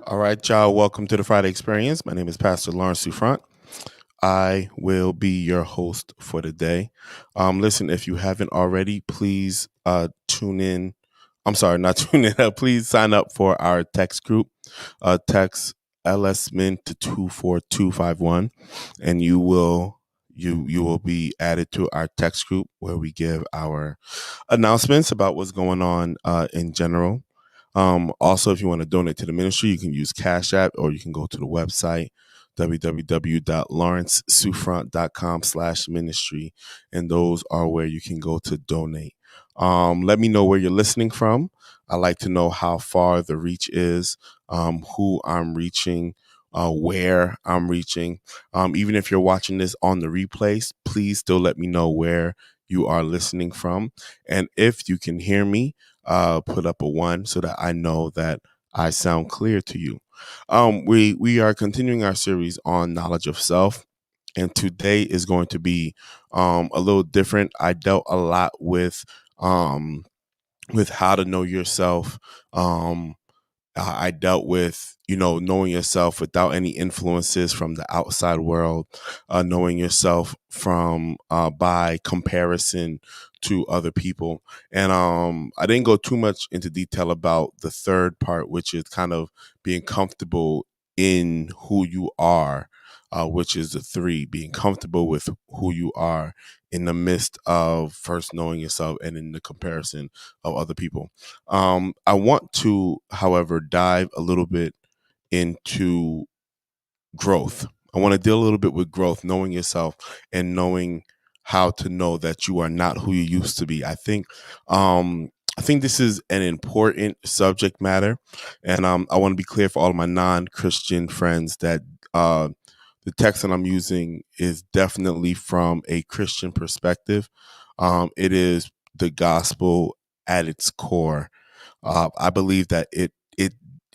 All right, y'all. Welcome to the Friday Experience. My name is Pastor Lawrence Souffrant. I will be your host for the day. Listen, if you haven't already, please tune in. I'm sorry, not tune in. Please sign up for our text group. Text LSMin to 24251, and you will be added to our text group where we give our announcements about what's going on in general. Also, if you want to donate to the ministry, you can use Cash App or you can go to the website www.lawrencesouffrant.com/ministry, and those are where you can go to donate. Let me know where you're listening from. I like to know how far the reach is, who I'm reaching, where I'm reaching. Even if you're watching this on the replays, please still let me know where you are listening from. And if you can hear me, put up a 1 so that I know that I sound clear to you. We are continuing our series on knowledge of self, and today is going to be a little different. I dealt a lot with how to know yourself. I dealt with, knowing yourself without any influences from the outside world, knowing yourself from by comparison to other people. And I didn't go too much into detail about the third part, which is kind of being comfortable in who you are, which is the 3, being comfortable with who you are in the midst of first knowing yourself and in the comparison of other people. I want to, however, dive a little bit into growth. I want to deal a little bit with growth, knowing yourself and knowing how to know that you are not who you used to be. I think this is an important subject matter, and I want to be clear for all of my non-Christian friends that the text that I'm using is definitely from a Christian perspective. It is the gospel at its core. I believe that it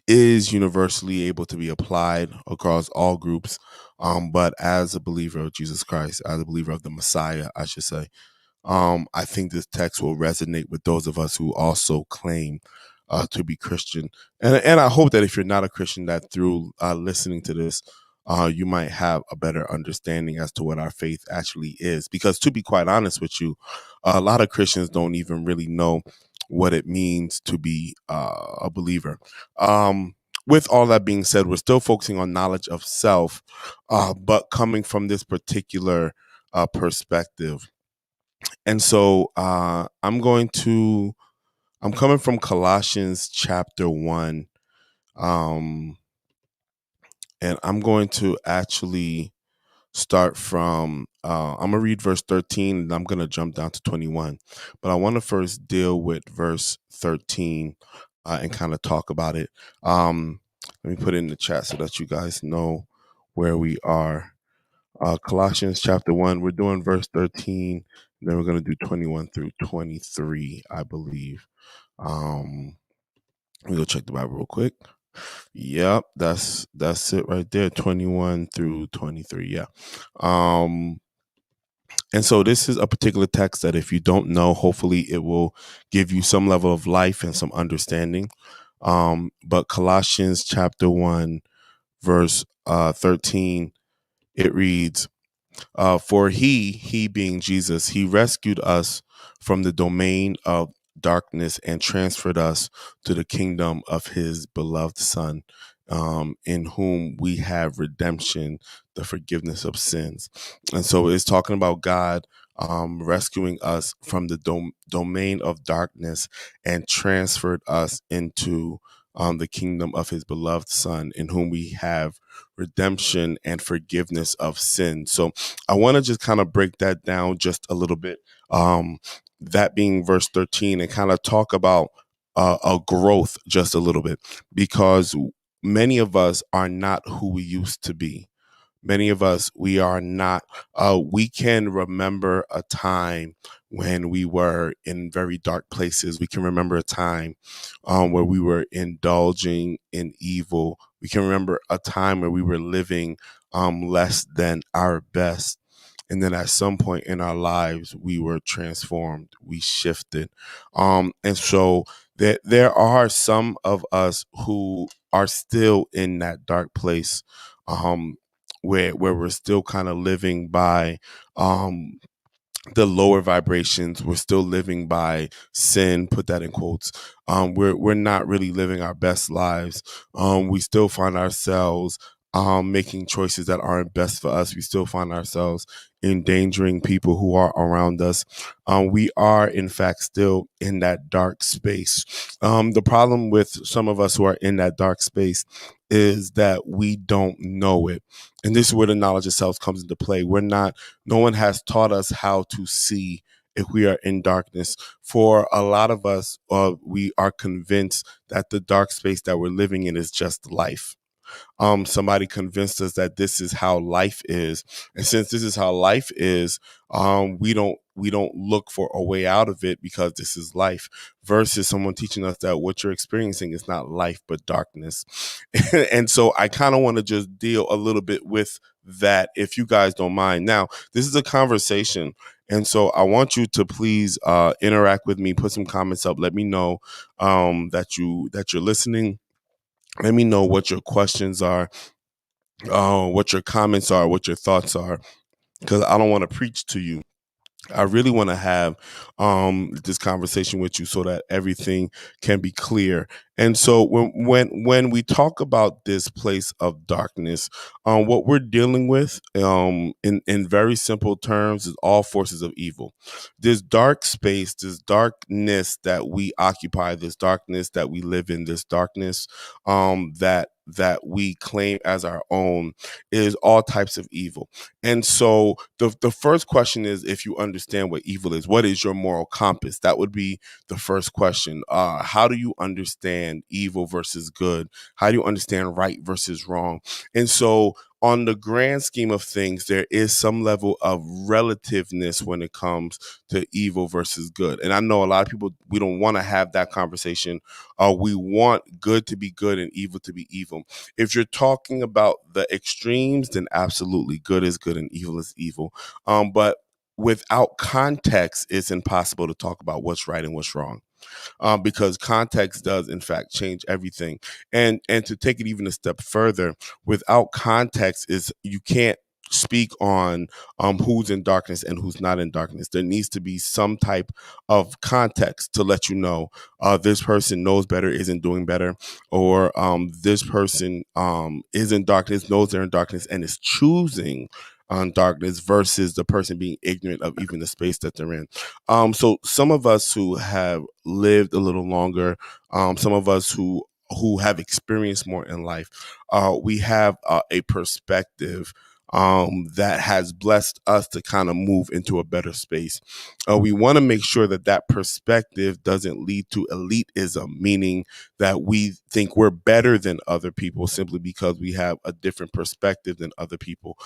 is universally able to be applied across all groups. But as a believer of Jesus Christ, as a believer of the Messiah, I should say, I think this text will resonate with those of us who also claim to be Christian. And I hope that if you're not a Christian, that through listening to this, you might have a better understanding as to what our faith actually is. Because to be quite honest with you, a lot of Christians don't even really know what it means to be a believer. With all that being said, we're still focusing on knowledge of self, but coming from this particular perspective. And so I'm coming from Colossians chapter 1. And I'm going to actually start from, I'm going to read verse 13 and I'm going to jump down to 21. But I want to first deal with verse 13 and kind of talk about it. Let me put it in the chat so that you guys know where we are. Colossians chapter 1, we're doing verse 13, and then we're going to do 21 through 23, I believe. Let me go check the Bible real quick. Yep, that's it right there, 21 through 23. Yeah. And so this is a particular text that if you don't know, hopefully it will give you some level of life and some understanding. But Colossians chapter 1, verse 13, it reads, for he being Jesus, he rescued us from the domain of darkness and transferred us to the kingdom of his beloved Son, in whom we have redemption, the forgiveness of sins. And so it's talking about God rescuing us from the domain of darkness and transferred us into the kingdom of his beloved Son, in whom we have redemption and forgiveness of sin. So I want to just kind of break that down just a little bit. That being verse 13, and kind of talk about a growth just a little bit, because many of us are not who we used to be. Many of us, we are not, we can remember a time when we were in very dark places. We can remember a time where we were indulging in evil. We can remember a time where we were living less than our best. and then at some point in our lives we were transformed, we shifted. And so there are some of us who are still in that dark place, um where we're still kind of living by um the lower vibrations. We're still living by sin, put that in quotes. We're not really living our best lives. We still find ourselves making choices that aren't best for us. We still find ourselves endangering people who are around us. We are, in fact, still in that dark space. The problem with some of us who are in that dark space is that we don't know it. And this is where the knowledge of self comes into play. No one has taught us how to see if we are in darkness. For a lot of us, we are convinced that the dark space that we're living in is just life. Somebody convinced us that this is how life is, and since this is how life is, we don't look for a way out of it because this is life. Versus someone teaching us that what you're experiencing is not life but darkness. And so I kind of want to just deal a little bit with that, if you guys don't mind. Now, this is a conversation, and so I want you to please interact with me, put some comments up, let me know that you're listening. Let me know what your questions are, what your comments are, what your thoughts are, because I don't want to preach to you. I really want to have this conversation with you so that everything can be clear. And so when we talk about this place of darkness, what we're dealing with, in very simple terms, is all forces of evil. This dark space, this darkness that we occupy, this darkness that we live in, this darkness that we claim as our own, is all types of evil. And so the first question is, if you understand what evil is, what is your moral compass? That would be the first question. How do you understand evil versus good? How do you understand right versus wrong? And so on the grand scheme of things, there is some level of relativeness when it comes to evil versus good. And I know a lot of people, we don't want to have that conversation. We want good to be good and evil to be evil. If you're talking about the extremes, then absolutely good is good and evil is evil. But without context, it's impossible to talk about what's right and what's wrong, because context does in fact change everything. And to take it even a step further, without context, is you can't speak on who's in darkness and who's not in darkness. There needs to be some type of context to let you know this person knows better, isn't doing better, or this person is in darkness, knows they're in darkness, and is choosing on darkness, versus the person being ignorant of even the space that they're in. So some of us who have lived a little longer, some of us who have experienced more in life, we have a perspective that has blessed us to kind of move into a better space. We want to make sure that that perspective doesn't lead to elitism, meaning that we think we're better than other people simply because we have a different perspective than other people.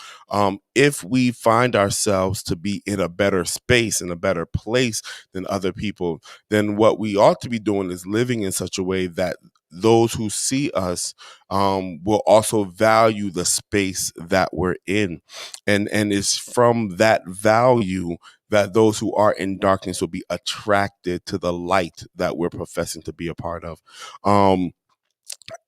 If we find ourselves to be in a better space, in a better place than other people, then what we ought to be doing is living in such a way that those who see us will also value the space that we're in, and it's from that value that those who are in darkness will be attracted to the light that we're professing to be a part of.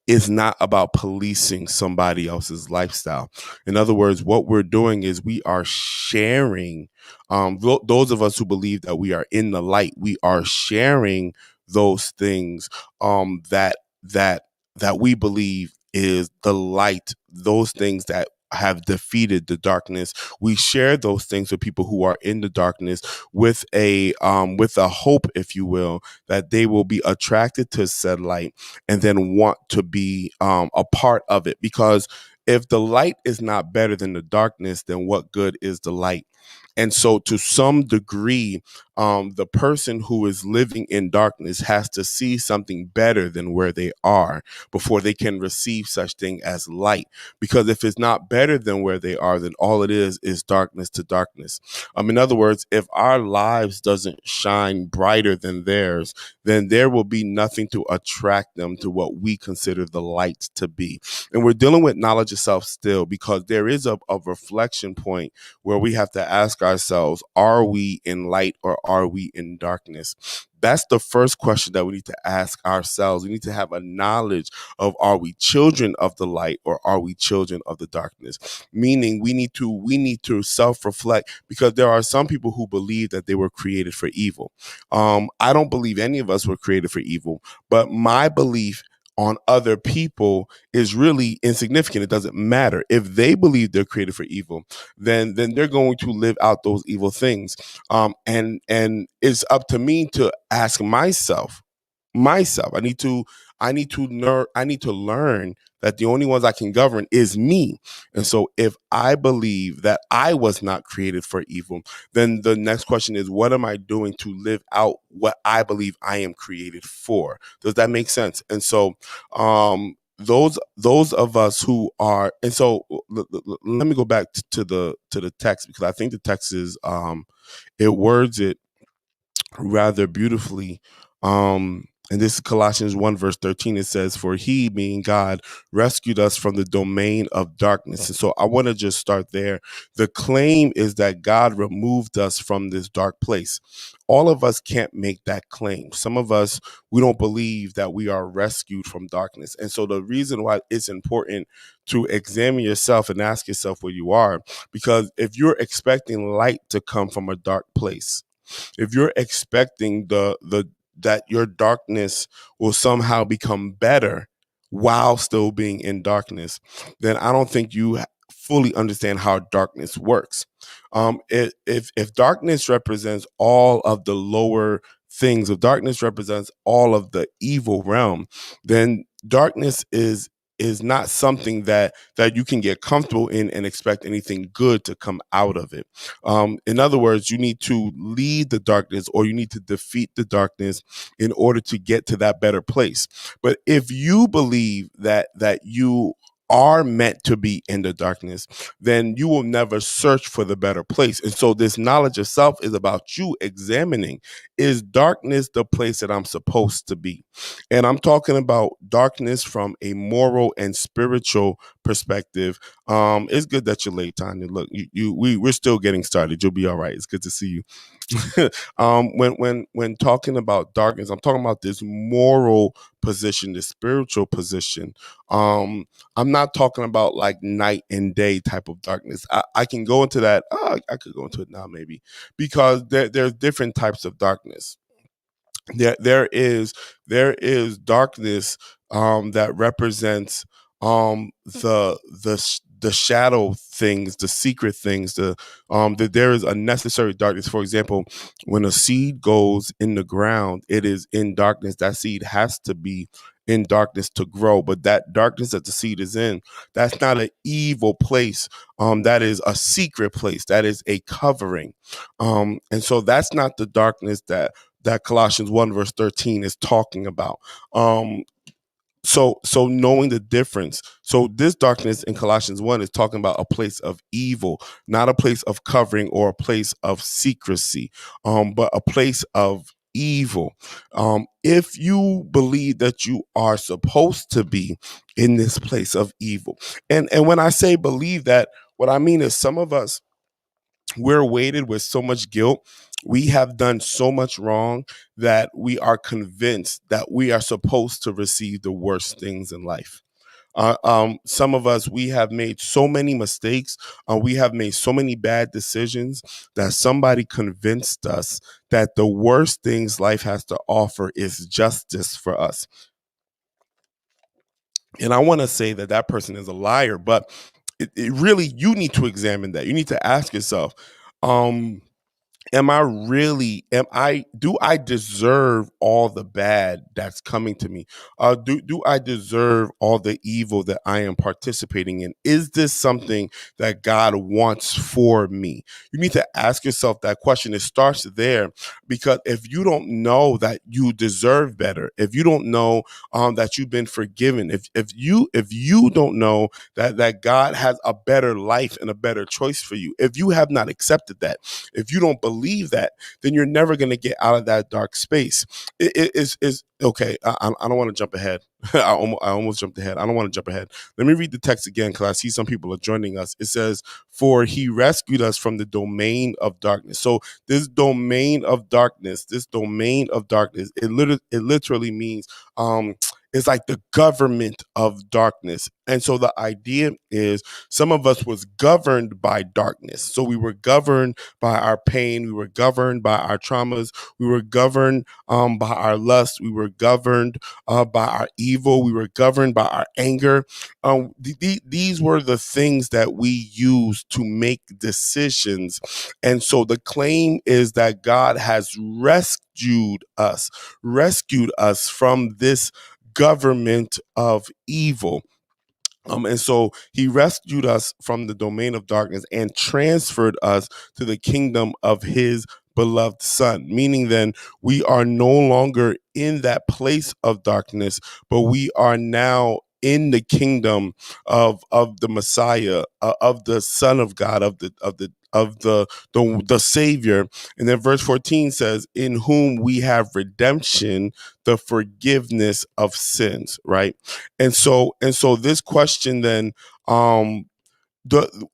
Is not about policing somebody else's lifestyle. In other words, what we're doing is we are sharing, those of us who believe that we are in the light, we are sharing those things that we believe is the light, those things that have defeated the darkness. We share those things with people who are in the darkness with a hope, if you will, that they will be attracted to said light and then want to be a part of it. Because if the light is not better than the darkness, then what good is the light? And so to some degree, the person who is living in darkness has to see something better than where they are before they can receive such thing as light. Because if it's not better than where they are, then all it is darkness to darkness. In other words, if our lives doesn't shine brighter than theirs, then there will be nothing to attract them to what we consider the light to be. And we're dealing with knowledge of self still, because there is a reflection point where we have to ask ourselves, are we in light or are we in darkness? That's the first question that we need to ask ourselves. We need to have a knowledge of, are we children of the light or are we children of the darkness? Meaning we need to self-reflect, because there are some people who believe that they were created for evil. I don't believe any of us were created for evil, but my belief on other people is really insignificant. It doesn't matter. If they believe they're created for evil, then they're going to live out those evil things. And it's up to me to ask myself. I need to learn that the only ones I can govern is me. And so if I believe that I was not created for evil, then the next question is, what am I doing to live out what I believe I am created for? Does that make sense? And so those of us who are, and so let me go back to the text, because I think the text is it words it rather beautifully. And this is Colossians 1 verse 13. It says, for he, being God, rescued us from the domain of darkness. And so I want to just start there. The claim is that God removed us from this dark place. All of us can't make that claim. Some of us, we don't believe that we are rescued from darkness. And so the reason why it's important to examine yourself and ask yourself where you are, because if you're expecting light to come from a dark place, if you're expecting the that your darkness will somehow become better while still being in darkness, then I don't think you fully understand how darkness works. If darkness represents all of the lower things, if darkness represents all of the evil realm, then darkness is not something that you can get comfortable in and expect anything good to come out of it. In other words, you need to lead the darkness, or you need to defeat the darkness in order to get to that better place. But if you believe that you are meant to be in the darkness, then you will never search for the better place. And so this knowledge of self is about you examining, is darkness the place that I'm supposed to be? And I'm talking about darkness from a moral and spiritual perspective. It's good that you're late, Tanya. Look, we're still getting started. You'll be all right. It's good to see you. When talking about darkness, I'm talking about this moral position, this spiritual position. I'm not talking about like night and day type of darkness. I can go into that. I could go into it now, maybe, because there's different types of darkness. There is darkness that represents the shadow things, the secret things, that there is a necessary darkness. For example, when a seed goes in the ground, it is in darkness. That seed has to be in darkness to grow. But that darkness that the seed is in, that's not an evil place. That is a secret place. That is a covering. And so that's not the darkness that Colossians 1 verse 13 is talking about. So knowing the difference. So this darkness in Colossians 1 is talking about a place of evil, not a place of covering or a place of secrecy, but a place of evil. If you believe that you are supposed to be in this place of evil, and when I say believe that, what I mean is some of us, we're weighted with so much guilt. We have done so much wrong that we are convinced that we are supposed to receive the worst things in life. Some of us, we have made so many mistakes. We have made so many bad decisions that somebody convinced us that the worst things life has to offer is justice for us. And I want to say that that person is a liar, but it really, you need to examine that. You need to ask yourself, um, do I deserve all the bad that's coming to me? Do I deserve all the evil that I am participating in? Is this something that God wants for me? You need to ask yourself that question. It starts there, because if you don't know that you deserve better, if you don't know that you've been forgiven, if you don't know that God has a better life and a better choice for you, if you have not accepted that, if you don't believe that, then you're never going to get out of that dark space. It is okay. I don't want to jump ahead. I almost jumped ahead. I don't want to jump ahead. Let me read the text again, because I see some people are joining us. It says, "For he rescued us from the domain of darkness." So this domain of darkness, it literally means it's like the government of darkness. And so the idea is, some of us was governed by darkness. So we were governed by our pain. We were governed by our traumas. We were governed by our lust. We were governed by our evil. We were governed by our anger. These were the things that we used to make decisions. And so the claim is that God has rescued us from this government of evil. And so he rescued us from the domain of darkness and transferred us to the kingdom of his beloved son, meaning then we are no longer in that place of darkness, but we are now in the kingdom of the Messiah, of the Son of God, of the Savior. And then verse 14 says, "In whom we have redemption, the forgiveness of sins," right? And so this question then, um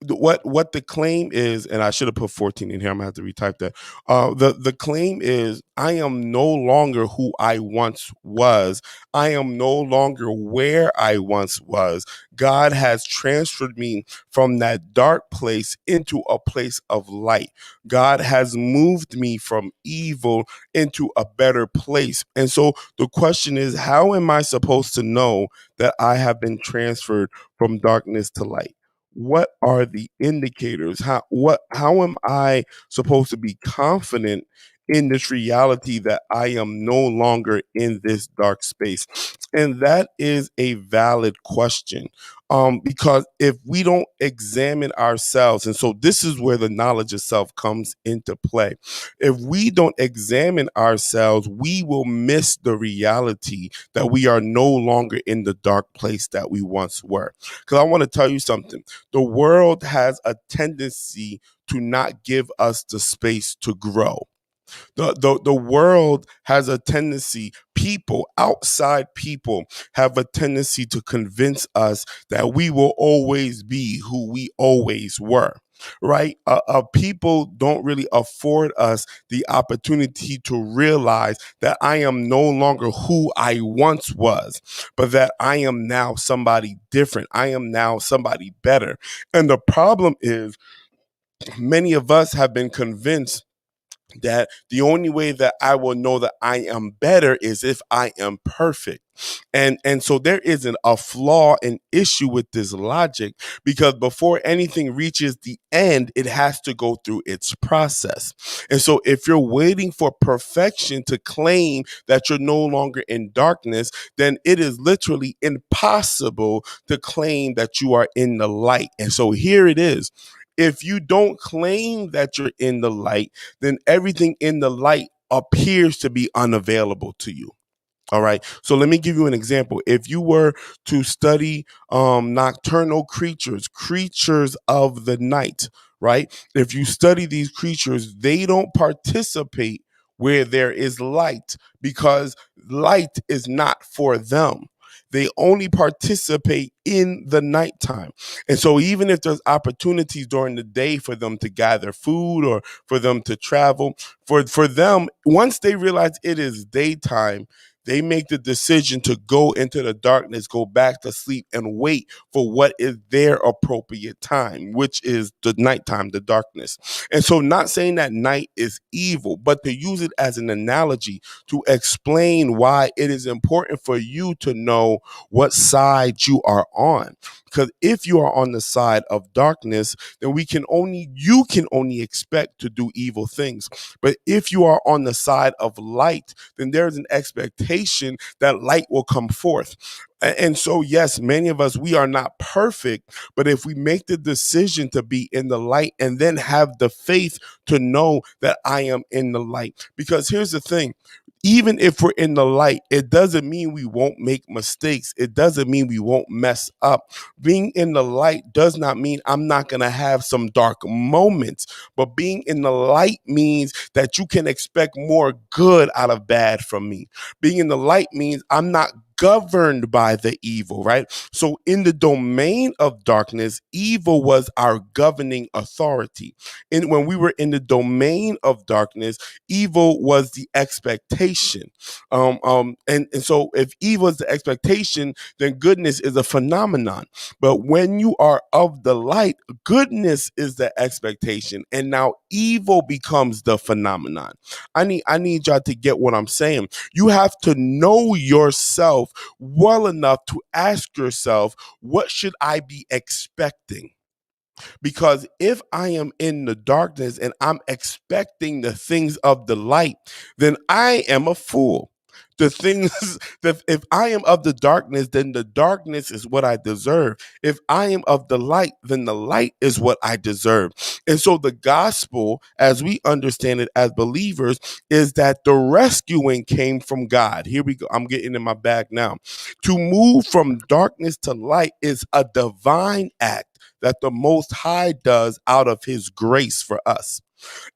what the claim is, and I should have put 14 in here, I'm gonna have to retype that. The claim is, I am no longer who I once was. I am no longer where I once was. God has transferred me from that dark place into a place of light. God has moved me from evil into a better place. And so the question is, how am I supposed to know that I have been transferred from darkness to light? What are the indicators? How am I supposed to be confident in this reality that I am no longer in this dark space? And that is a valid question. Because if we don't examine ourselves, and so this is where the knowledge of self comes into play. If we don't examine ourselves, we will miss the reality that we are no longer in the dark place that we once were. Because I want to tell you something. The world has a tendency to not give us the space to grow. The world has a tendency, people, outside people, have a tendency to convince us that we will always be who we always were. Right? People don't really afford us the opportunity to realize that I am no longer who I once was, but that I am now somebody different. I am now somebody better. And the problem is, many of us have been convinced that the only way that I will know that I am better is if I am perfect. And so there isn't a flaw, an issue with this logic, because before anything reaches the end, it has to go through its process. And so if you're waiting for perfection to claim that you're no longer in darkness, then it is literally impossible to claim that you are in the light. And so here it is. If you don't claim that you're in the light, then everything in the light appears to be unavailable to you. All right. So let me give you an example. If you were to study nocturnal creatures, creatures of the night, right? If you study these creatures, they don't participate where there is light, because light is not for them. They only participate in the nighttime. And so even if there's opportunities during the day for them to gather food or for them to travel, for them, once they realize it is daytime, They make the decision to go into the darkness, go back to sleep, and wait for what is their appropriate time, which is the nighttime, the darkness. And so, not saying that night is evil, but to use it as an analogy to explain why it is important for you to know what side you are on. Because if you are on the side of darkness, then you can only expect to do evil things. But if you are on the side of light, then there's an expectation that light will come forth. And so, yes, many of us, we are not perfect, but if we make the decision to be in the light and then have the faith to know that I am in the light, because here's the thing. Even if we're in the light, it doesn't mean we won't make mistakes. It doesn't mean we won't mess up. Being in the light does not mean I'm not going to have some dark moments, but being in the light means that you can expect more good out of bad from me. Being in the light means I'm not governed by the evil, right? So in the domain of darkness, evil was our governing authority. And when we were in the domain of darkness, evil was the expectation. And so if evil is the expectation, then goodness is a phenomenon. But when you are of the light, goodness is the expectation. And now evil becomes the phenomenon. I need y'all to get what I'm saying. You have to know yourself well enough to ask yourself, what should I be expecting? Because if I am in the darkness and I'm expecting the things of the light, then I am a fool. The things that if I am of the darkness, then the darkness is what I deserve. If I am of the light, then the light is what I deserve. And so the gospel, as we understand it as believers, is that the rescuing came from God. Here we go. I'm getting in my bag now. To move from darkness to light is a divine act that the Most High does out of his grace for us.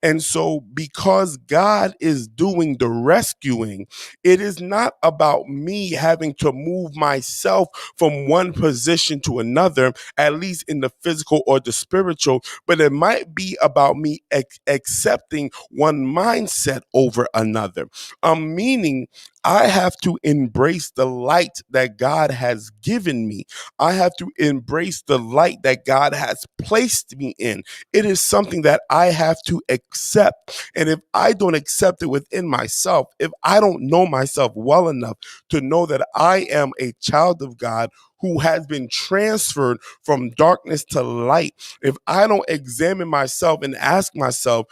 And so, because God is doing the rescuing, it is not about me having to move myself from one position to another, at least in the physical or the spiritual, but it might be about me accepting one mindset over another. Meaning, I have to embrace the light that God has given me. I have to embrace the light that God has placed me in. It is something that I have to accept. And if I don't accept it within myself, if I don't know myself well enough to know that I am a child of God who has been transferred from darkness to light, if I don't examine myself and ask myself,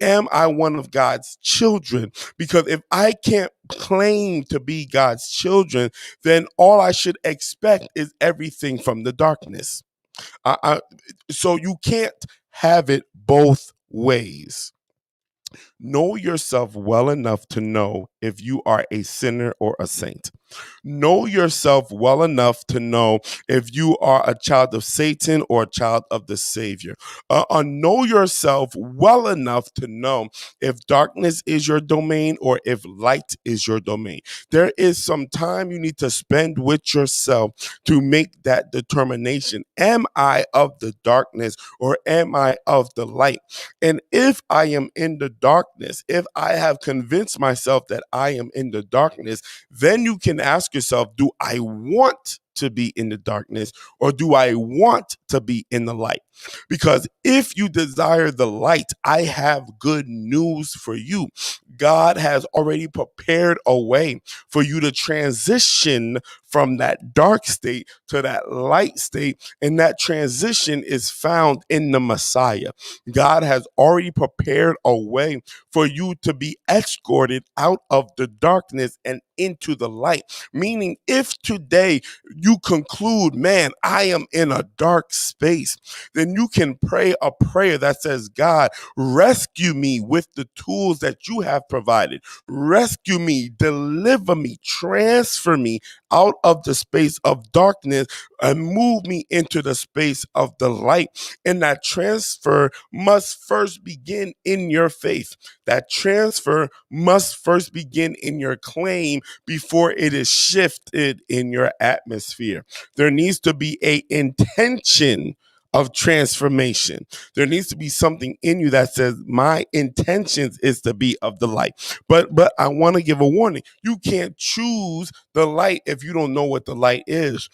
am I one of God's children? Because if I can't claim to be God's children, then all I should expect is everything from the darkness. So you can't have it both ways. Know yourself well enough to know if you are a sinner or a saint. Know yourself well enough to know if you are a child of Satan or a child of the Savior. Know yourself well enough to know if darkness is your domain or if light is your domain. There is some time you need to spend with yourself to make that determination. Am I of the darkness or am I of the light? And if I am in the darkness, if I have convinced myself that I am in the darkness, then you can ask yourself, do I want to be in the darkness or do I want to be in the light? Because if you desire the light, I have good news for you. God has already prepared a way for you to transition from that dark state to that light state. And that transition is found in the Messiah. God has already prepared a way for you to be escorted out of the darkness and into the light. Meaning, if today you conclude, man, I am in a dark space, then you can pray a prayer that says, God, rescue me with the tools that you have provided. Rescue me, deliver me, transfer me out of the space of darkness and move me into the space of the light. And that transfer must first begin in your faith. That transfer must first begin in your claim before it is shifted in your atmosphere. There needs to be a intention of transformation. There needs to be something in you that says my intentions is to be of the light. But I want to give a warning. You can't choose the light if you don't know what the light is.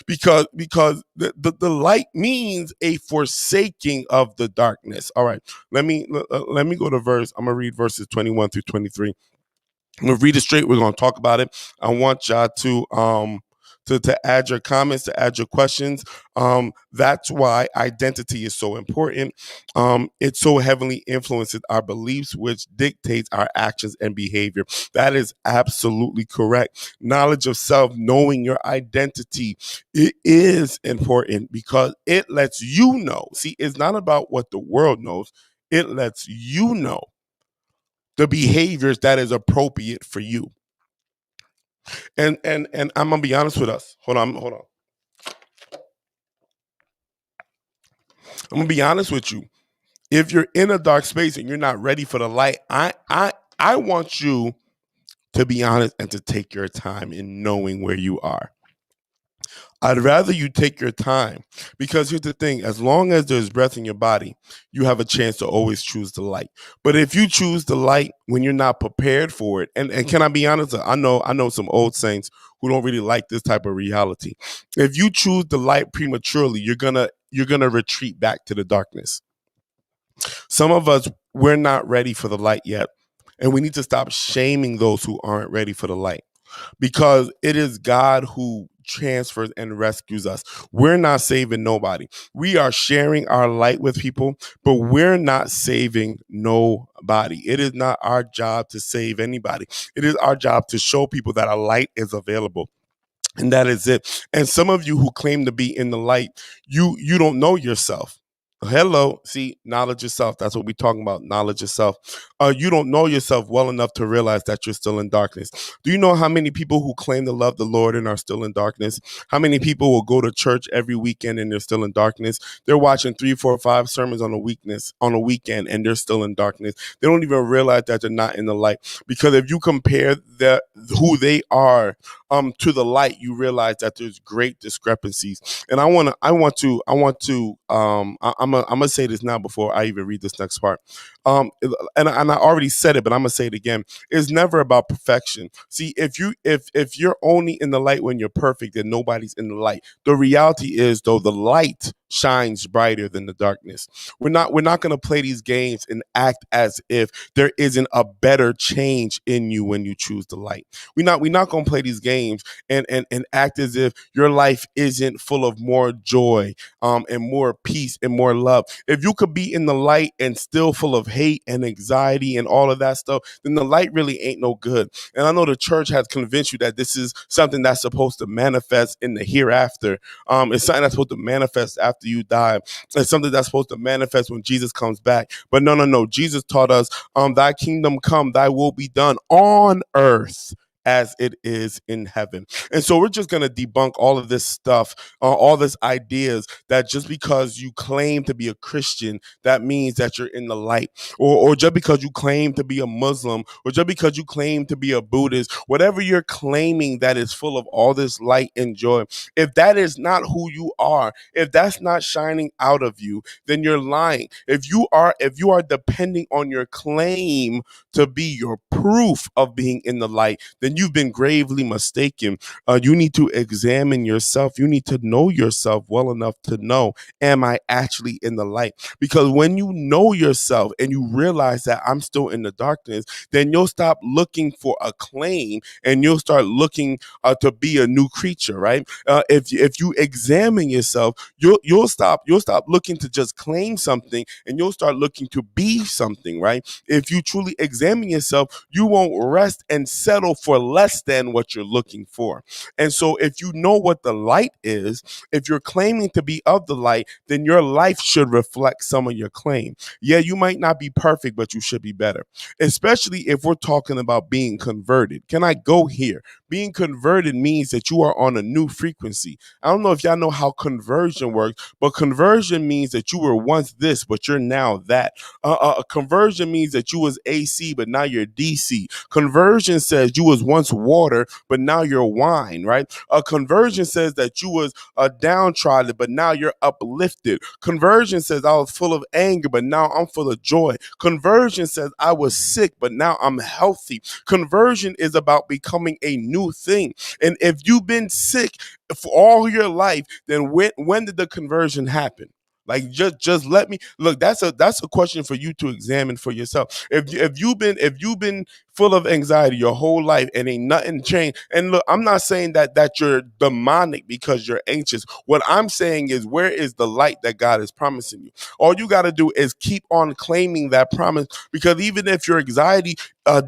Because the light means a forsaking of the darkness. All right. Let me go to verse. I'm gonna read verses 21 through 23. I'm gonna read it straight. We're gonna talk about it. I want y'all to add your comments, to add your questions. That's why identity is so important. It so heavily influences our beliefs, which dictates our actions and behavior. That is absolutely correct. Knowledge of self, knowing your identity, it is important because it lets you know. See, it's not about what the world knows. It lets you know the behaviors that is appropriate for you. And I'm gonna be honest with us. Hold on. I'm gonna be honest with you. If you're in a dark space and you're not ready for the light, I want you to be honest and to take your time in knowing where you are. I'd rather you take your time because here's the thing, as long as there's breath in your body, you have a chance to always choose the light. But if you choose the light when you're not prepared for it, and can I be honest, I know some old saints who don't really like this type of reality. If you choose the light prematurely, you're gonna retreat back to the darkness. Some of us, we're not ready for the light yet. And we need to stop shaming those who aren't ready for the light because it is God who transfers and rescues us. We're not saving nobody. We are sharing our light with people, but we're not saving nobody. It is not our job to save anybody. It is our job to show people that a light is available. And that is it. And some of you who claim to be in the light, you don't know yourself. Hello, see, knowledge of self. That's what we're talking about. Knowledge of self. You don't know yourself well enough to realize that you're still in darkness. Do you know how many people who claim to love the Lord and are still in darkness? How many people will go to church every weekend and they're still in darkness? They're watching 3, 4, 5 sermons on a weekend and they're still in darkness. They don't even realize that they're not in the light. Because if you compare who they are to the light, you realize that there's great discrepancies. And I'm gonna say this now before I even read this next part. And I already said it, but I'm gonna say it again. It's never about perfection. See, if you're only in the light when you're perfect, then nobody's in the light. The reality is, though, the light shines brighter than the darkness. We're not gonna play these games and act as if there isn't a better change in you when you choose the light. We're not gonna play these games and act as if your life isn't full of more joy and more peace and more love. If you could be in the light and still full of hate and anxiety and all of that stuff, then the light really ain't no good. And I know the church has convinced you that this is something that's supposed to manifest in the hereafter. It's something that's supposed to manifest after you die. It's something that's supposed to manifest when Jesus comes back. But no. Jesus taught us, thy kingdom come, thy will be done on earth as it is in heaven. And so we're just going to debunk all of this stuff, all these ideas that just because you claim to be a Christian, that means that you're in the light. Or just because you claim to be a Muslim, or just because you claim to be a Buddhist, whatever you're claiming that is full of all this light and joy, if that is not who you are, if that's not shining out of you, then you're lying. If you are depending on your claim to be your proof of being in the light, then you've been gravely mistaken. You need to examine yourself. You need to know yourself well enough to know, am I actually in the light? Because when you know yourself and you realize that I'm still in the darkness, then you'll stop looking for a claim and you'll start looking to be a new creature, right? If you examine yourself, you'll stop looking to just claim something and you'll start looking to be something, right? If you truly examine yourself, you won't rest and settle for less than what you're looking for. And so if you know what the light is, if you're claiming to be of the light, then your life should reflect some of your claim. Yeah, you might not be perfect, but you should be better. Especially if we're talking about being converted. Can I go here? Being converted means that you are on a new frequency. I don't know if y'all know how conversion works, but conversion means that you were once this, but you're now that. Conversion means that you was AC, but now you're DC. Conversion says you was once water, but now you're wine, right? A conversion says that you was downtrodden, but now you're uplifted. Conversion says I was full of anger, but now I'm full of joy. Conversion says I was sick, but now I'm healthy. Conversion is about becoming a new thing. And if you've been sick for all your life, then when did the conversion happen? Like just let me look. That's a question for you to examine for yourself. If you've been full of anxiety your whole life and ain't nothing changed. And look, I'm not saying that you're demonic because you're anxious. What I'm saying is, where is the light that God is promising you? All you got to do is keep on claiming that promise, because even if your anxiety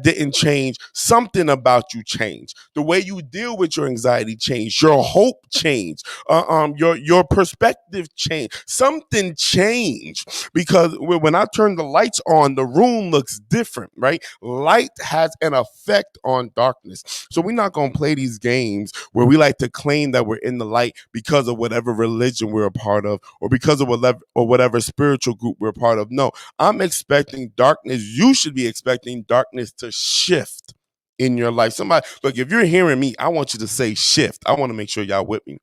didn't change, something about you changed. The way you deal with your anxiety changed. Your hope changed. Your perspective changed. Something changed, because when I turn the lights on, the room looks different, right? Light has an effect on darkness. So we're not going to play these games where we like to claim that we're in the light because of whatever religion we're a part of, or because of whatever spiritual group we're a part of. No, I'm expecting darkness. You should be expecting darkness to shift in your life. Somebody, look, if you're hearing me, I want you to say shift. I want to make sure y'all with me.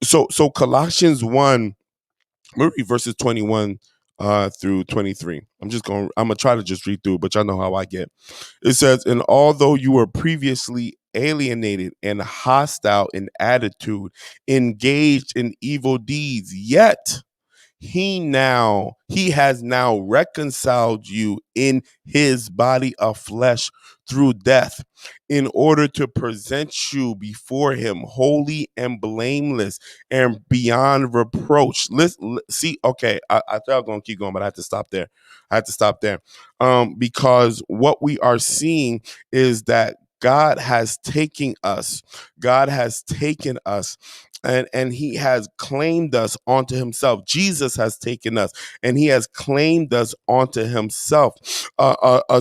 So Colossians 1, we'll read verses 21 through 23. I'm gonna try to just read through, but y'all know how I get. It says, and although you were previously alienated and hostile in attitude, engaged in evil deeds, yet he has now reconciled you in his body of flesh through death, in order to present you before him holy and blameless and beyond reproach. Listen, see, okay, I thought I was gonna keep going, but I had to stop there. Because what we are seeing is that God has taken us. God has taken us, and he has claimed us onto himself. Jesus has taken us and he has claimed us onto himself,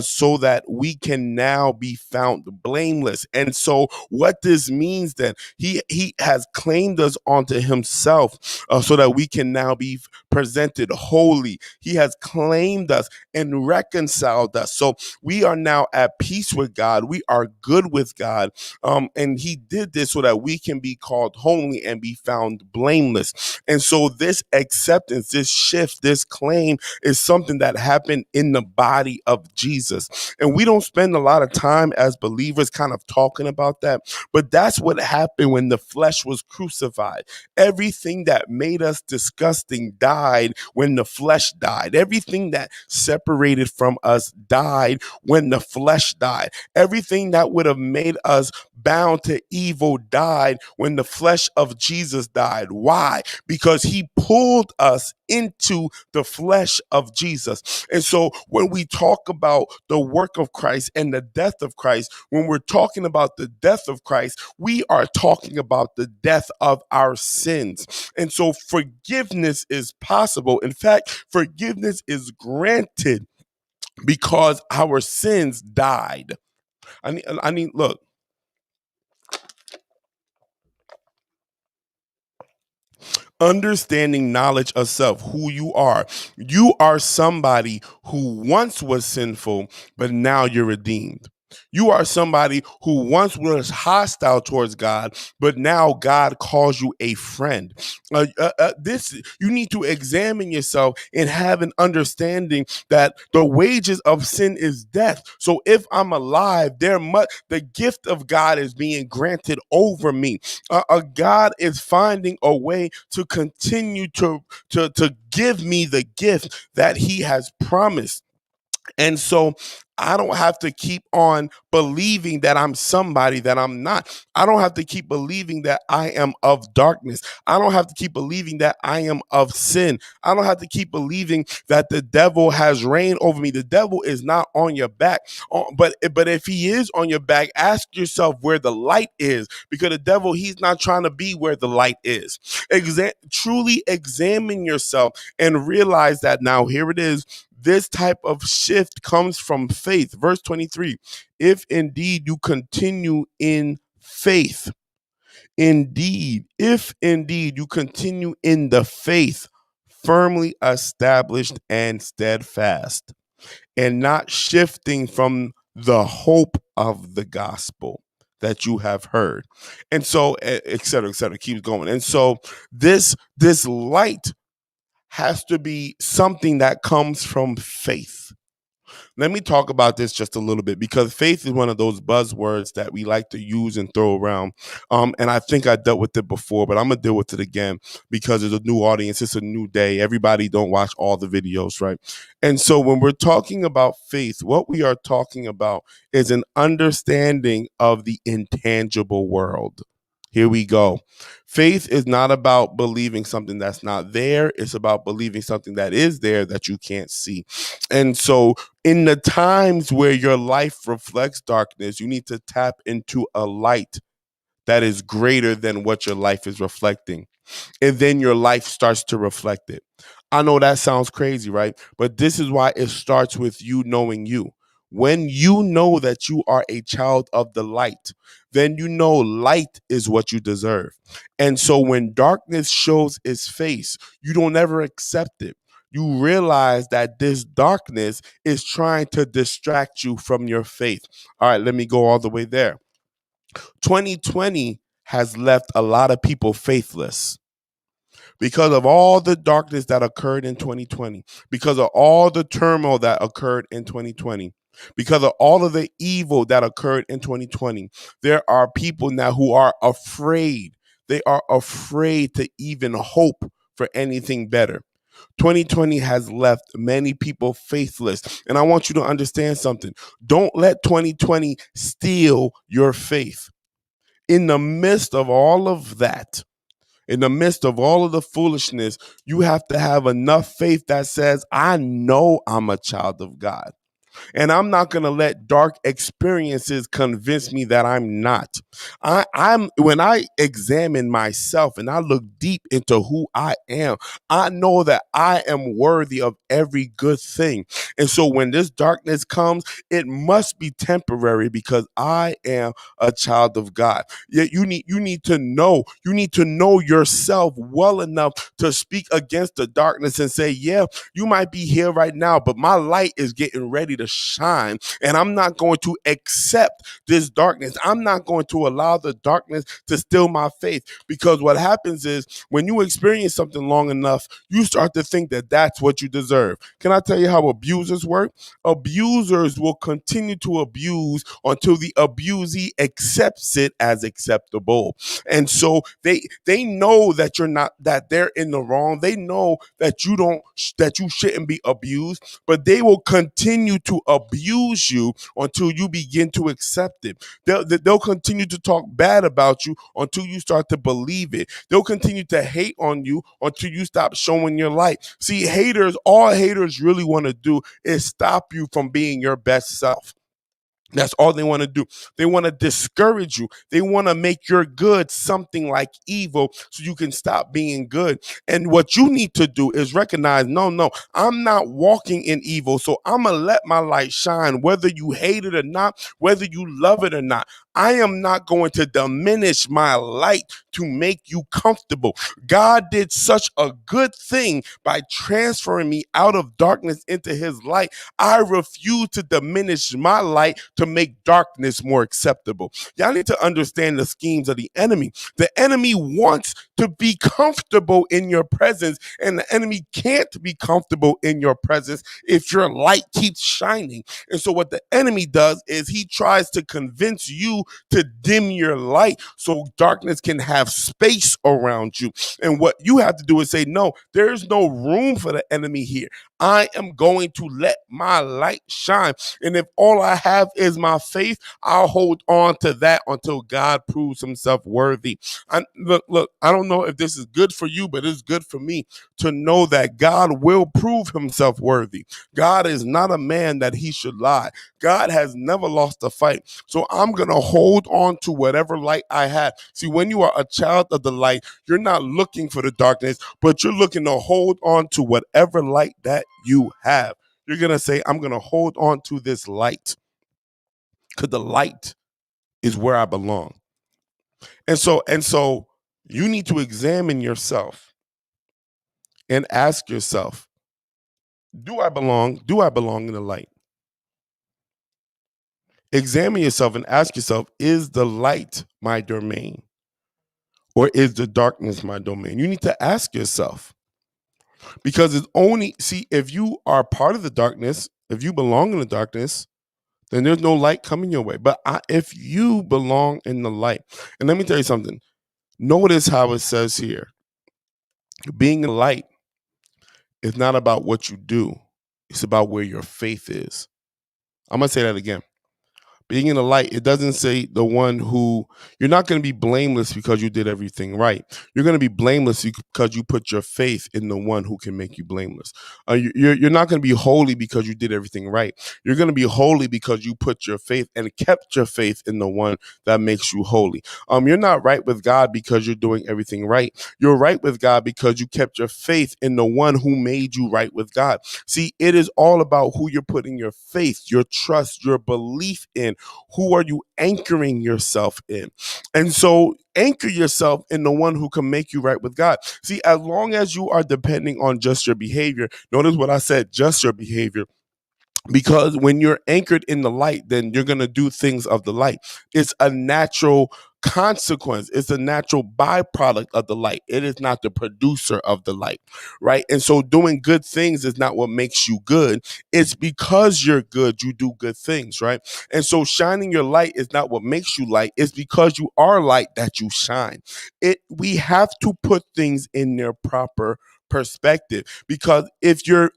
so that we can now be found blameless. And so what this means, then, he has claimed us onto himself, so that we can now be presented holy. He has claimed us and reconciled us. So we are now at peace with God. We are good with God. And he did this so that we can be called holy and be found blameless. And so this acceptance, this shift, this claim is something that happened in the body of Jesus. And we don't spend a lot of time as believers kind of talking about that, but that's what happened when the flesh was crucified. Everything that made us disgusting died when the flesh died. Everything that separated from us died when the flesh died. Everything that would have made us bound to evil died when the flesh of Jesus died. Why? Because he pulled us into the flesh of Jesus. And so when we talk about the work of Christ and the death of Christ, when we're talking about the death of Christ, we are talking about the death of our sins. And so forgiveness is possible. In fact, forgiveness is granted because our sins died. I need, look, understanding knowledge of self, who you are. You are somebody who once was sinful, but now you're redeemed. You are somebody who once was hostile towards God, but now God calls you a friend. This you need to examine yourself and have an understanding that the wages of sin is death. So if I'm alive, the gift of God is being granted over me. God is finding a way to continue to give me the gift that he has promised. And so I don't have to keep on believing that I'm somebody that I'm not. I don't have to keep believing that I am of darkness. I don't have to keep believing that I am of sin. I don't have to keep believing that the devil has reigned over me. The devil is not on your back. But if he is on your back, ask yourself where the light is, because the devil, he's not trying to be where the light is. Truly examine yourself and realize that now here it is. This type of shift comes from faith. Verse 23, if indeed you continue in faith, if indeed you continue in the faith, firmly established and steadfast, and not shifting from the hope of the gospel. that you have heard. And so, et cetera, keeps going. And so this light has to be something that comes from faith. Let me talk about this just a little bit, because faith is one of those buzzwords that we like to use and throw around. And I think I dealt with it before, but I'm gonna deal with it again because it's a new audience, it's a new day. Everybody don't watch all the videos, right? And so when we're talking about faith, what we are talking about is an understanding of the intangible world. Here we go. Faith is not about believing something that's not there. It's about believing something that is there that you can't see. And so, in the times where your life reflects darkness, you need to tap into a light that is greater than what your life is reflecting. And then your life starts to reflect it. I know that sounds crazy, right? But this is why it starts with you knowing you. When you know that you are a child of the light, then you know light is what you deserve. And so when darkness shows its face, you don't ever accept it. You realize that this darkness is trying to distract you from your faith. All right, let me go all the way there. 2020 has left a lot of people faithless because of all the darkness that occurred in 2020, because of all the turmoil that occurred in 2020, because of all of the evil that occurred in 2020. There are people now who are afraid. They are afraid to even hope for anything better. 2020 has left many people faithless. And I want you to understand something. Don't let 2020 steal your faith. In the midst of all of that, in the midst of all of the foolishness, you have to have enough faith that says, I know I'm a child of God. And I'm not going to let dark experiences convince me that I'm not. I'm when I examine myself and I look deep into who I am, I know that I am worthy of every good thing. And so when this darkness comes, it must be temporary because I am a child of God. Yet you need to know yourself well enough to speak against the darkness and say, yeah, you might be here right now, but my light is getting ready to shine, and I'm not going to accept this darkness. I'm not going to allow the darkness to steal my faith, because what happens is when you experience something long enough, you start to think that that's what you deserve. Can I tell you how abusers work? Abusers will continue to abuse until the abusee accepts it as acceptable. And so they know that you're not, that they're in the wrong. They know that you shouldn't be abused, but they will continue to abuse you until you begin to accept it. They'll continue to talk bad about you until you start to believe it. They'll continue to hate on you until you stop showing your light. See, all haters really want to do is stop you from being your best self. That's all they want to do. They want to discourage you. They want to make your good something like evil so you can stop being good. And what you need to do is recognize, no, I'm not walking in evil. So I'm going to let my light shine, whether you hate it or not, whether you love it or not. I am not going to diminish my light to make you comfortable. God did such a good thing by transferring me out of darkness into his light. I refuse to diminish my light to make darkness more acceptable. Y'all need to understand the schemes of the enemy. The enemy wants to be comfortable in your presence, and the enemy can't be comfortable in your presence if your light keeps shining. And so what the enemy does is he tries to convince you to dim your light so darkness can have space around you. And what you have to do is say, no, there's no room for the enemy here. I am going to let my light shine. And if all I have is my faith, I'll hold on to that until God proves himself worthy. Look, I don't know if this is good for you, but it's good for me to know that God will prove himself worthy. God is not a man that he should lie. God has never lost a fight. So I'm going to hold on to whatever light I have. See, when you are a child of the light, you're not looking for the darkness, but you're looking to hold on to whatever light that you have. You're going to say, I'm going to hold on to this light because the light is where I belong. And so you need to examine yourself and ask yourself, do I belong? Do I belong in the light? examine yourself and ask yourself, is the light my domain or is the darkness my domain? You need to ask yourself, because it's only, see, if you are part of the darkness, if you belong in the darkness, then there's no light coming your way. But if you belong in the light, and let me tell you something, notice how it says here, being in the light is not about what you do, it's about where your faith is. I'm going to say that again. Being in the light, it doesn't say the one who, you're not going to be blameless because you did everything right. You're going to be blameless because you put your faith in the one who can make you blameless. You're not going to be holy because you did everything right. You're going to be holy because you put your faith and kept your faith in the one that makes you holy. You're not right with God because you're doing everything right. You're right with God because you kept your faith in the one who made you right with God. See, it is all about who you're putting your faith, your trust, your belief in. Who are you anchoring yourself in? And so anchor yourself in the one who can make you right with God. See, as long as you are depending on just your behavior, notice what I said, just your behavior. Because when you're anchored in the light, then you're going to do things of the light. It's a natural consequence. It's a natural byproduct of the light. It is not the producer of the light, right? And so doing good things is not what makes you good. It's because you're good, you do good things, right? And so shining your light is not what makes you light. It's because you are light that you shine. We have to put things in their proper perspective, because if you're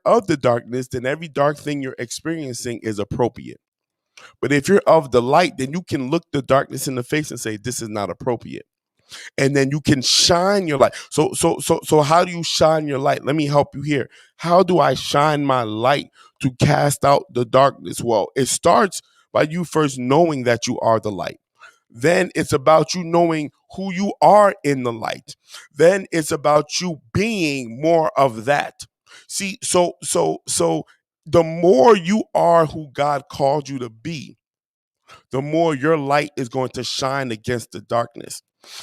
of the darkness, then every dark thing you're experiencing is appropriate. But if you're of the light, then you can look the darkness in the face and say, this is not appropriate. And then you can shine your light. So how do you shine your light? Let me help you here. How do I shine my light to cast out the darkness? Well, it starts by you first knowing that you are the light. Then it's about you knowing who you are in the light. Then it's about you being more of that. See, so the more you are who God called you to be, the more your light is going to shine against the darkness.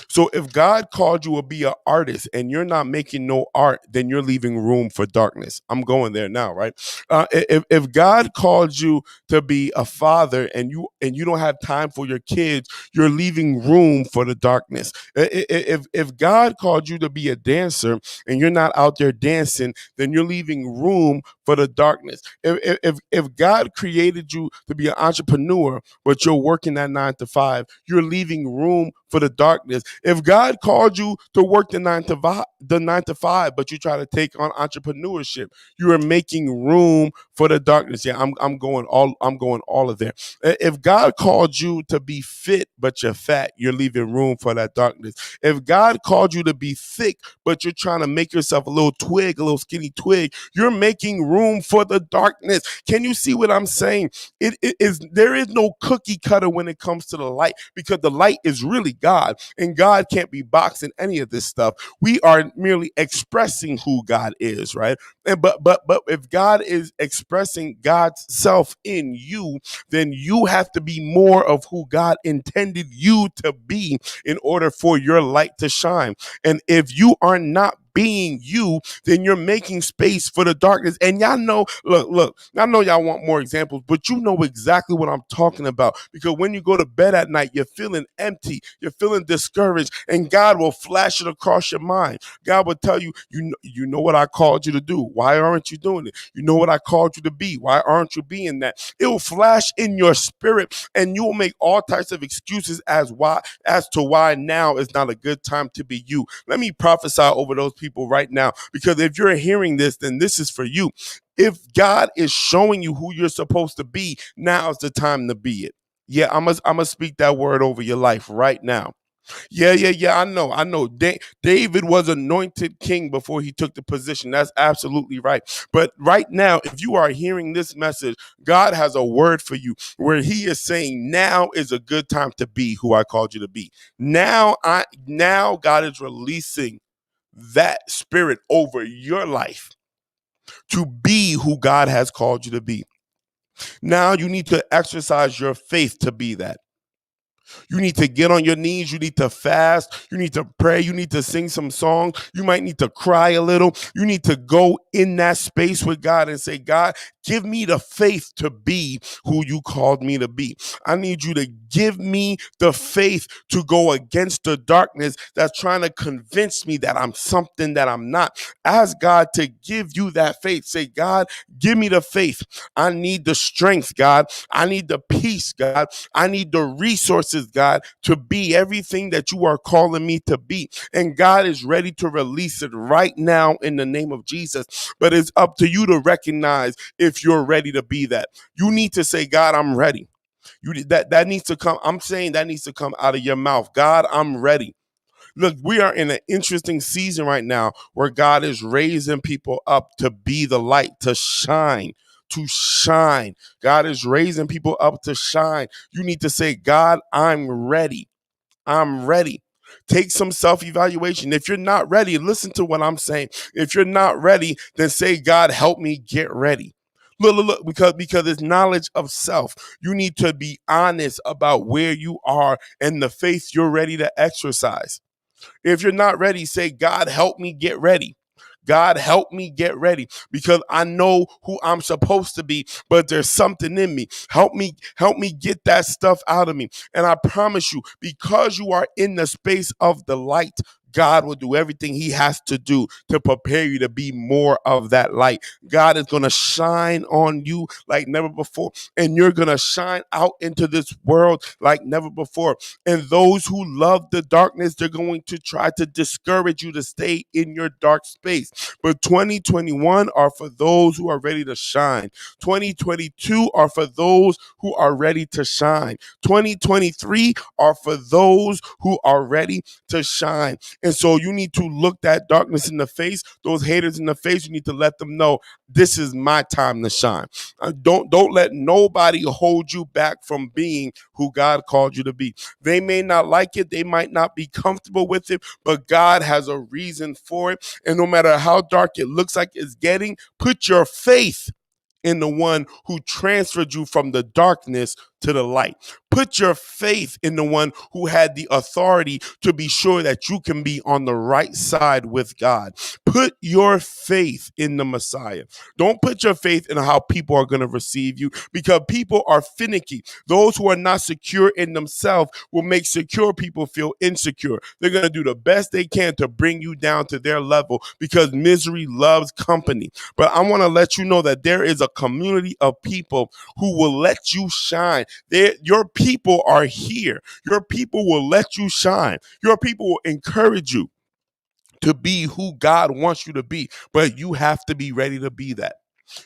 So if God called you to be an artist and you're not making no art, then you're leaving room for darkness. I'm going there now, right? If God called you to be a father and you don't have time for your kids, you're leaving room for the darkness. If God called you to be a dancer and you're not out there dancing, then you're leaving room for the darkness. If God created you to be an entrepreneur, but you're working that 9 to 5, you're leaving room for the darkness. If God called you to work the 9 to 5, but you try to take on entrepreneurship, you are making room for the darkness. Yeah, I'm going all of there. If God called you to be fit, but you're fat, you're leaving room for that darkness. If God called you to be thick, but you're trying to make yourself a little twig, a little skinny twig, you're making room for the darkness. Can you see what I'm saying? There is no cookie cutter when it comes to the light, because the light is really God, and God can't be boxed in any of this stuff. We are merely expressing who God is, right? And but if God is expressing God's self in you, then you have to be more of who God intended you to be in order for your light to shine. And if you are not being you, then you're making space for the darkness. And y'all know, look, I know y'all want more examples, but you know exactly what I'm talking about. Because when you go to bed at night, you're feeling empty, you're feeling discouraged, and God will flash it across your mind. God will tell you, you know what I called you to do. Why aren't you doing it? You know what I called you to be. Why aren't you being that? It will flash in your spirit, and you will make all types of excuses as to why now is not a good time to be you. Let me prophesy over those people right now, because if you're hearing this, then this is for you. If God is showing you who you're supposed to be, now's the time to be it. Yeah, I'm gonna speak that word over your life right now. Yeah. I know. David was anointed king before he took the position. That's absolutely right. But right now, if you are hearing this message, God has a word for you where he is saying, now is a good time to be who I called you to be. Now God is releasing that spirit over your life to be who God has called you to be. Now you need to exercise your faith to be that. You need to get on your knees. You need to fast. You need to pray. You need to sing some songs. You might need to cry a little. You need to go in that space with God and say, God, give me the faith to be who you called me to be. I need you to give me the faith to go against the darkness that's trying to convince me that I'm something that I'm not. Ask God to give you that faith. Say, God, give me the faith. I need the strength, God. I need the peace, God. I need the resources, God, to be everything that you are calling me to be. And God is ready to release it right now in the name of Jesus. But it's up to you to recognize if you're ready to be that. You need to say, God, I'm ready. That needs to come. I'm saying that needs to come out of your mouth. God, I'm ready. Look, we are in an interesting season right now where God is raising people up to be the light, to shine. To shine. God is raising people up to shine. You need to say, God, I'm ready. I'm ready. Take some self evaluation. If you're not ready, listen to what I'm saying. If you're not ready, then say, God, help me get ready. Look, because it's knowledge of self. You need to be honest about where you are and the faith you're ready to exercise. If you're not ready, say, God, help me get ready. God, help me get ready because I know who I'm supposed to be, but there's something in me. Help me get that stuff out of me. And I promise you, because you are in the space of the light, God will do everything he has to do to prepare you to be more of that light. God is going to shine on you like never before, and you're going to shine out into this world like never before. And those who love the darkness, they're going to try to discourage you to stay in your dark space. But 2021 are for those who are ready to shine. 2022 are for those who are ready to shine. 2023 are for those who are ready to shine. And so you need to look that darkness in the face, those haters in the face. You need to let them know this is my time to shine. Don't let nobody hold you back from being who God called you to be. They may not like it, they might not be comfortable with it, but God has a reason for it. And no matter how dark it looks like it's getting, put your faith in the one who transferred you from the darkness to the light. Put your faith in the one who had the authority to be sure that you can be on the right side with God. Put your faith in the Messiah. Don't put your faith in how people are going to receive you because people are finicky. Those who are not secure in themselves will make secure people feel insecure. They're going to do the best they can to bring you down to their level because misery loves company. But I want to let you know that there is a community of people who will let you shine. Your people are here. Your people will let you shine. Your people will encourage you to be who God wants you to be. But you have to be ready to be that.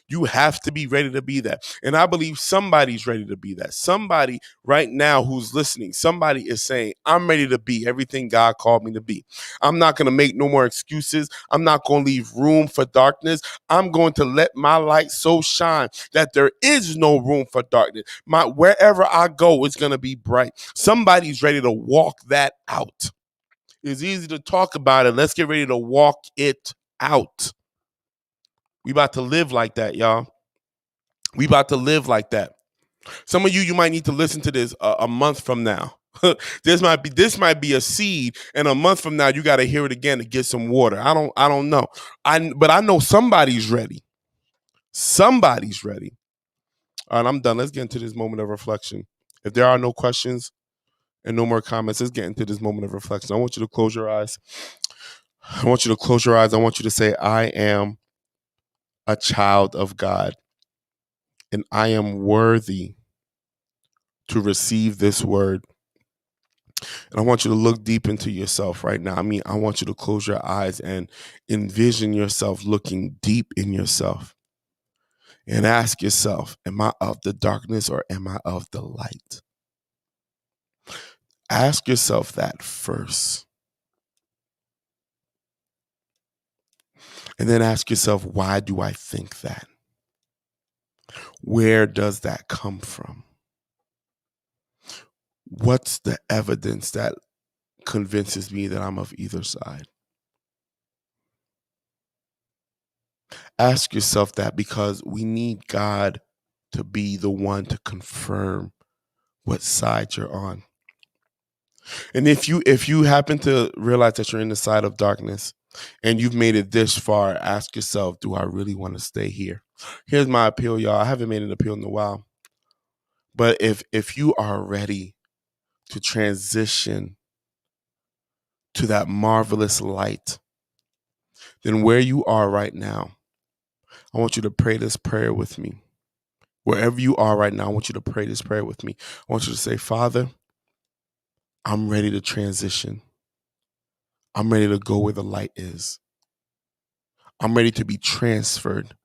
You have to be ready to be that. And I believe somebody's ready to be that. Somebody right now who's listening, somebody is saying, I'm ready to be everything God called me to be. I'm not going to make no more excuses. I'm not going to leave room for darkness. I'm going to let my light so shine that there is no room for darkness. Wherever I go, it's going to be bright. Somebody's ready to walk that out. It's easy to talk about it. Let's get ready to walk it out. We about to live like that, y'all. We about to live like that. Some of you might need to listen to this a month from now. This might be a seed, and a month from now you got to hear it again to get some water. I don't know. But I know somebody's ready. Somebody's ready. All right, I'm done. Let's get into this moment of reflection. If there are no questions and no more comments, let's get into this moment of reflection. I want you to close your eyes. I want you to close your eyes. I want you to say, I am a child of God, and I am worthy to receive this word. And I want you to look deep into yourself right now. I want you to close your eyes and envision yourself looking deep in yourself and ask yourself, am I of the darkness or am I of the light? Ask yourself that first. And then ask yourself, why do I think that? Where does that come from? What's the evidence that convinces me that I'm of either side? Ask yourself that because we need God to be the one to confirm what side you're on. And if you happen to realize that you're in the side of darkness, and you've made it this far, ask yourself, do I really want to stay here? Here's my appeal, y'all. I haven't made an appeal in a while. But if you are ready to transition to that marvelous light, then where you are right now, I want you to pray this prayer with me. Wherever you are right now, I want you to pray this prayer with me. I want you to say, Father, I'm ready to transition. I'm ready to go where the light is. I'm ready to be transferred.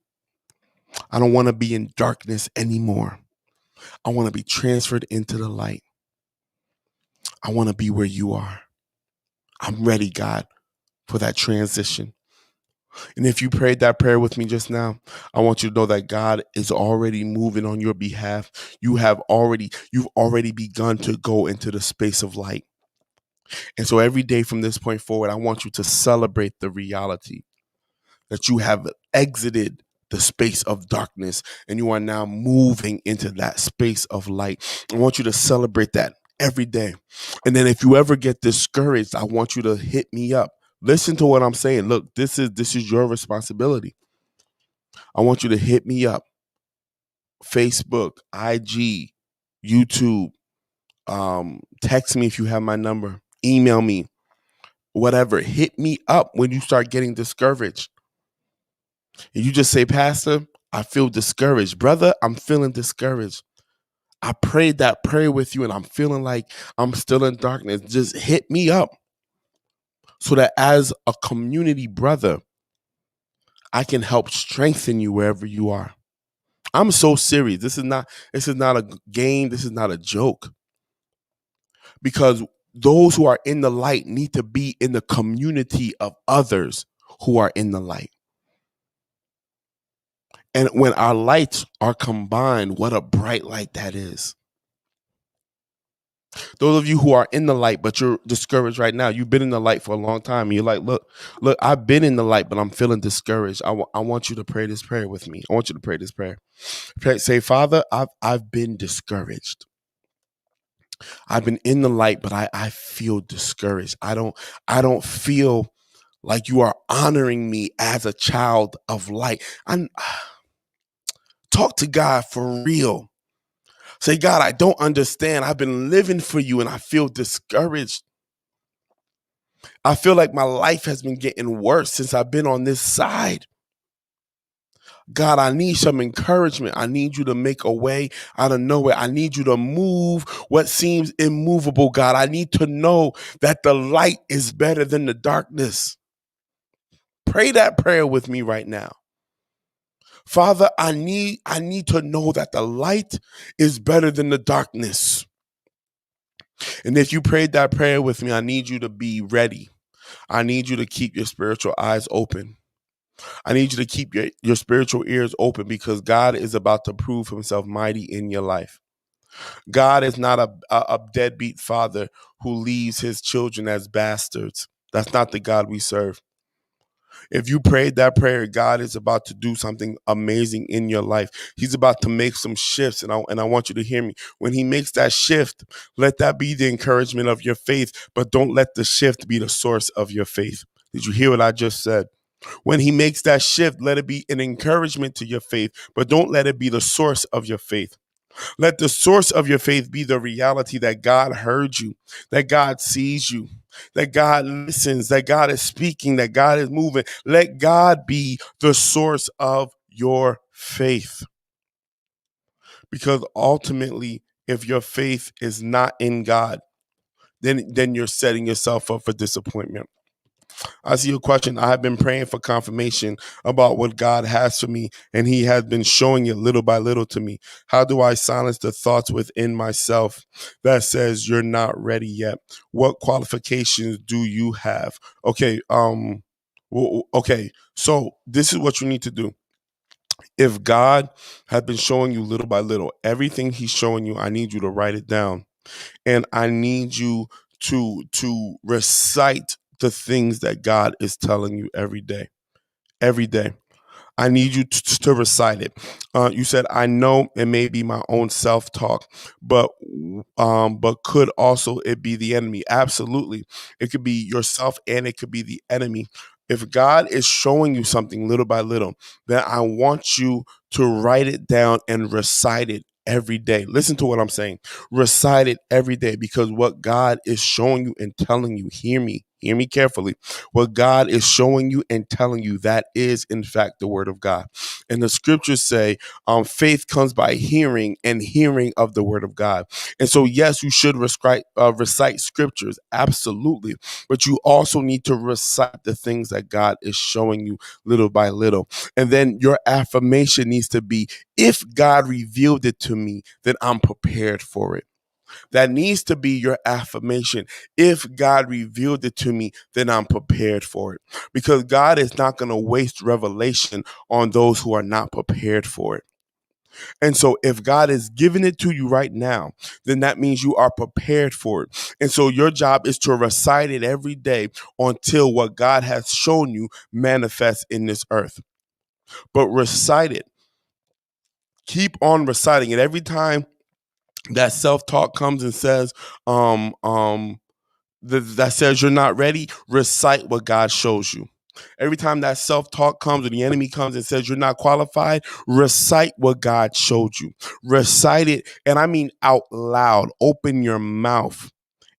I don't want to be in darkness anymore. I want to be transferred into the light. I want to be where you are. I'm ready, God, for that transition. And if you prayed that prayer with me just now, I want you to know that God is already moving on your behalf. You've already begun to go into the space of light. And so every day from this point forward, I want you to celebrate the reality that you have exited the space of darkness and you are now moving into that space of light. I want you to celebrate that every day. And then if you ever get discouraged, I want you to hit me up. Listen to what I'm saying. Look, this is your responsibility. I want you to hit me up. Facebook, IG, YouTube, text me if you have my number, email me, whatever. Hit me up when you start getting discouraged. And you just say, Pastor, I feel discouraged. Brother, I'm feeling discouraged. I prayed that prayer with you and I'm feeling like I'm still in darkness. Just hit me up so that as a community brother, I can help strengthen you wherever you are. I'm so serious. This is not a game. This is not a joke. Because those who are in the light need to be in the community of others who are in the light. And when our lights are combined, what a bright light that is. Those of you who are in the light, but you're discouraged right now, you've been in the light for a long time. And you're like, look, I've been in the light, but I'm feeling discouraged. I want you to pray this prayer with me. I want you to pray this prayer. Say, Father, I've been discouraged. I've been in the light, but I feel discouraged. I don't feel like you are honoring me as a child of light. Talk to God for real. Say, God, I don't understand. I've been living for you and I feel discouraged. I feel like my life has been getting worse since I've been on this side. God, I need some encouragement. I need you to make a way out of nowhere. I need you to move what seems immovable, God. I need to know that the light is better than the darkness. Pray that prayer with me right now. Father, I need to know that the light is better than the darkness. And if you prayed that prayer with me, I need you to be ready. I need you to keep your spiritual eyes open. I need you to keep your spiritual ears open because God is about to prove himself mighty in your life. God is not a deadbeat father who leaves his children as bastards. That's not the God we serve. If you prayed that prayer, God is about to do something amazing in your life. He's about to make some shifts, and I want you to hear me. When he makes that shift, let that be the encouragement of your faith, but don't let the shift be the source of your faith. Did you hear what I just said? When he makes that shift, let it be an encouragement to your faith, but don't let it be the source of your faith. Let the source of your faith be the reality that God heard you, that God sees you, that God listens, that God is speaking, that God is moving. Let God be the source of your faith. Because ultimately, if your faith is not in God, then you're setting yourself up for disappointment. I see your question. I have been praying for confirmation about what God has for me, and he has been showing it little by little to me. How do I silence the thoughts within myself that says you're not ready yet? What qualifications do you have? Okay, okay. So this is what you need to do. If God has been showing you little by little, everything he's showing you, I need you to write it down. And I need you to recite the things that God is telling you every day. Every day. I need you to recite it. You said, I know it may be my own self-talk, but could also it be the enemy? Absolutely. It could be yourself and it could be the enemy. If God is showing you something little by little, then I want you to write it down and recite it every day. Listen to what I'm saying. Recite it every day, because what God is showing you and telling you, hear me carefully. What God is showing you and telling you, that is in fact the word of God. And the scriptures say, faith comes by hearing, and hearing of the word of God. And so, yes, you should recite scriptures, absolutely. But you also need to recite the things that God is showing you little by little. And then your affirmation needs to be, if God revealed it to me, then I'm prepared for it. That needs to be your affirmation. If God revealed it to me, then I'm prepared for it. Because God is not going to waste revelation on those who are not prepared for it. And so if God is giving it to you right now, then that means you are prepared for it. And so your job is to recite it every day until what God has shown you manifests in this earth. But recite it. Keep on reciting it. Every time that self-talk comes and says, that says you're not ready, recite what God shows you. Every time that self-talk comes or the enemy comes and says you're not qualified, recite what God showed you. Recite it, and I mean out loud. Open your mouth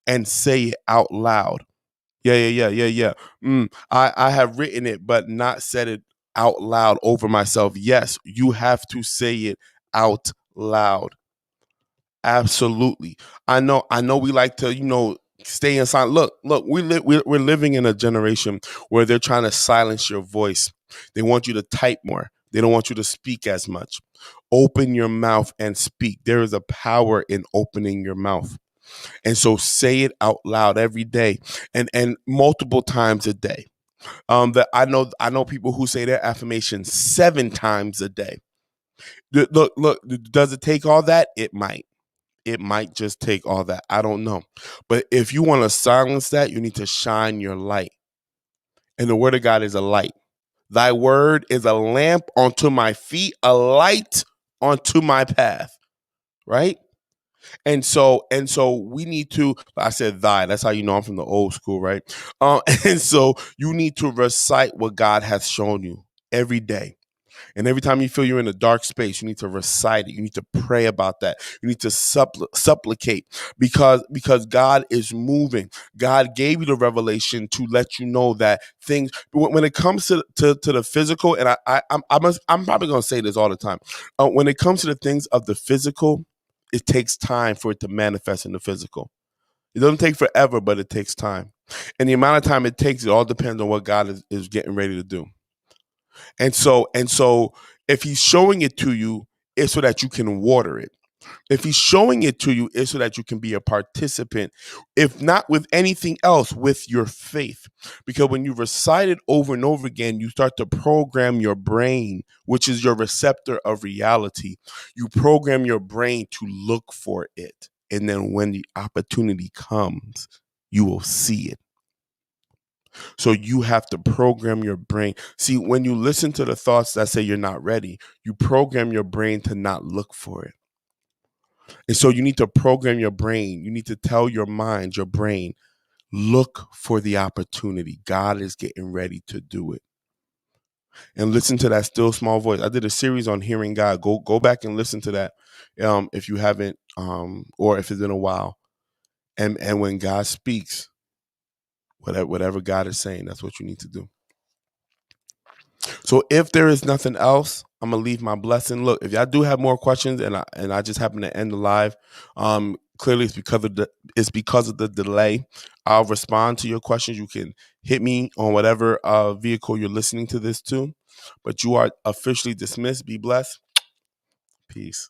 and say it out loud. Yeah. I have written it, but not said it out loud over myself. Yes, you have to say it out loud. Absolutely. I know we like to, stay in silence. Look, we're living in a generation where they're trying to silence your voice. They want you to type more. They don't want you to speak as much. Open your mouth and speak. There is a power in opening your mouth. And so say it out loud every day, and multiple times a day. That I know people who say their affirmation 7 times a day. Look, does it take all that? It might. It might just take all that. I don't know. But if you want to silence that, you need to shine your light. And the word of God is a light. Thy word is a lamp unto my feet, a light unto my path. Right? And so we need to, I said thy, that's how you know I'm from the old school, right? And so you need to recite what God has shown you every day. And every time you feel you're in a dark space, you need to recite it. You need to pray about that. You need to supplicate, because God is moving. God gave you the revelation to let you know that things, when it comes to the physical, and I'm probably going to say this all the time. When it comes to the things of the physical, it takes time for it to manifest in the physical. It doesn't take forever, but it takes time. And the amount of time it takes, it all depends on what God is getting ready to do. And so if he's showing it to you, it's so that you can water it. If he's showing it to you, it's so that you can be a participant, if not with anything else, with your faith. Because when you recite it over and over again, you start to program your brain, which is your receptor of reality. You program your brain to look for it. And then when the opportunity comes, you will see it. So you have to program your brain. See, when you listen to the thoughts that say you're not ready, you program your brain to not look for it. And so you need to program your brain. You need to tell your mind, your brain, look for the opportunity. God is getting ready to do it. And listen to that still small voice. I did a series on hearing God. Go back and listen to that, if you haven't, or if it's been a while. And when God speaks, whatever God is saying, that's what you need to do. So if there is nothing else, I'm gonna leave my blessing. Look, if y'all do have more questions, and I just happen to end the live, clearly it's because of the delay. I'll respond to your questions. You can hit me on whatever vehicle you're listening to this to. But you are officially dismissed. Be blessed. Peace.